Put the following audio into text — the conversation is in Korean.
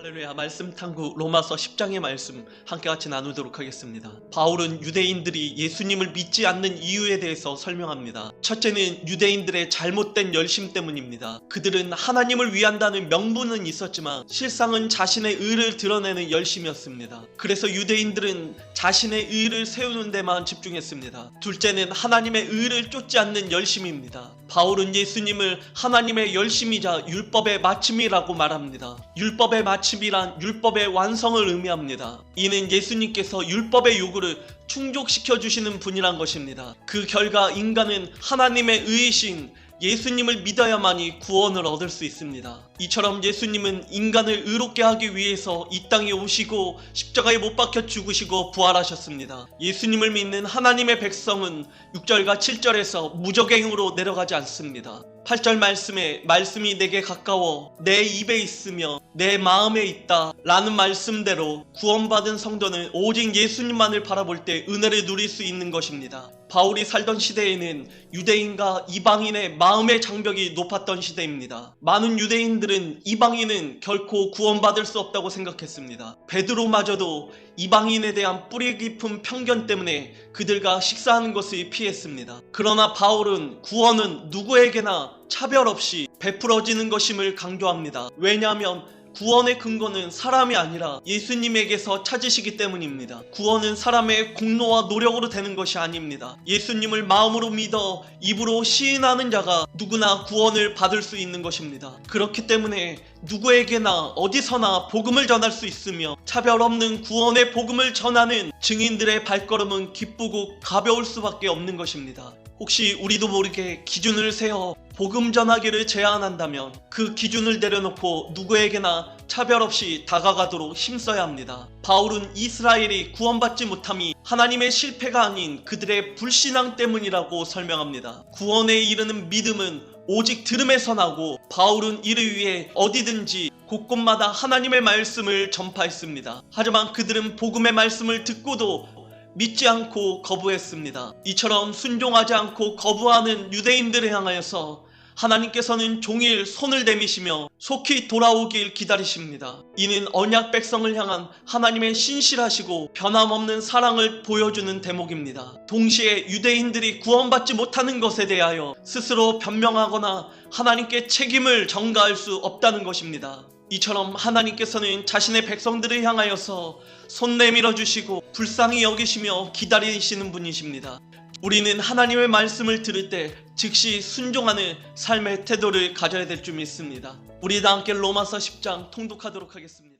할렐루야. 말씀 탐구 로마서 10장의 말씀 함께 같이 나누도록 하겠습니다. 바울은 유대인들이 예수님을 믿지 않는 이유에 대해서 설명합니다. 첫째는 유대인들의 잘못된 열심 때문입니다. 그들은 하나님을 위한다는 명분은 있었지만 실상은 자신의 의를 드러내는 열심이었습니다. 그래서 유대인들은 자신의 의를 세우는 데만 집중했습니다. 둘째는 하나님의 의를 쫓지 않는 열심입니다. 바울은 예수님을 하나님의 열심이자 율법의 마침이라고 말합니다. 율법의 마침이란 율법의 완성을 의미합니다. 이는 예수님께서 율법의 요구를 충족시켜 주시는 분이란 것입니다. 그 결과 인간은 하나님의 의이신 예수님을 믿어야만이 구원을 얻을 수 있습니다. 이처럼 예수님은 인간을 의롭게 하기 위해서 이 땅에 오시고 십자가에 못 박혀 죽으시고 부활하셨습니다. 예수님을 믿는 하나님의 백성은 6절과 7절에서 무적행으로 내려가지 않습니다. 8절 말씀에 말씀이 내게 가까워 내 입에 있으며 내 마음에 있다 라는 말씀대로 구원받은 성도는 오직 예수님만을 바라볼 때 은혜를 누릴 수 있는 것입니다. 바울이 살던 시대에는 유대인과 이방인의 마음의 장벽이 높았던 시대입니다. 많은 유대인들은 이방인은 결코 구원받을 수 없다고 생각했습니다. 베드로마저도 이방인에 대한 뿌리 깊은 편견 때문에 그들과 식사하는 것을 피했습니다. 그러나 바울은 구원은 누구에게나 차별 없이 베풀어지는 것임을 강조합니다. 왜냐하면 구원의 근거는 사람이 아니라 예수님에게서 찾으시기 때문입니다. 구원은 사람의 공로와 노력으로 되는 것이 아닙니다. 예수님을 마음으로 믿어 입으로 시인하는 자가 누구나 구원을 받을 수 있는 것입니다. 그렇기 때문에 누구에게나 어디서나 복음을 전할 수 있으며 차별 없는 구원의 복음을 전하는 증인들의 발걸음은 기쁘고 가벼울 수밖에 없는 것입니다. 혹시 우리도 모르게 기준을 세워 복음 전하기를 제안한다면 그 기준을 내려놓고 누구에게나 차별 없이 다가가도록 힘써야 합니다. 바울은 이스라엘이 구원받지 못함이 하나님의 실패가 아닌 그들의 불신앙 때문이라고 설명합니다. 구원에 이르는 믿음은 오직 들음에서 나고 바울은 이를 위해 어디든지 곳곳마다 하나님의 말씀을 전파했습니다. 하지만 그들은 복음의 말씀을 듣고도 믿지 않고 거부했습니다. 이처럼 순종하지 않고 거부하는 유대인들을 향하여서 하나님께서는 종일 손을 내미시며 속히 돌아오길 기다리십니다. 이는 언약 백성을 향한 하나님의 신실하시고 변함없는 사랑을 보여주는 대목입니다. 동시에 유대인들이 구원받지 못하는 것에 대하여 스스로 변명하거나 하나님께 책임을 전가할 수 없다는 것입니다. 이처럼 하나님께서는 자신의 백성들을 향하여서 손 내밀어 주시고 불쌍히 여기시며 기다리시는 분이십니다. 우리는 하나님의 말씀을 들을 때 즉시 순종하는 삶의 태도를 가져야 될 줄 믿습니다. 우리 다 함께 로마서 10장 통독하도록 하겠습니다.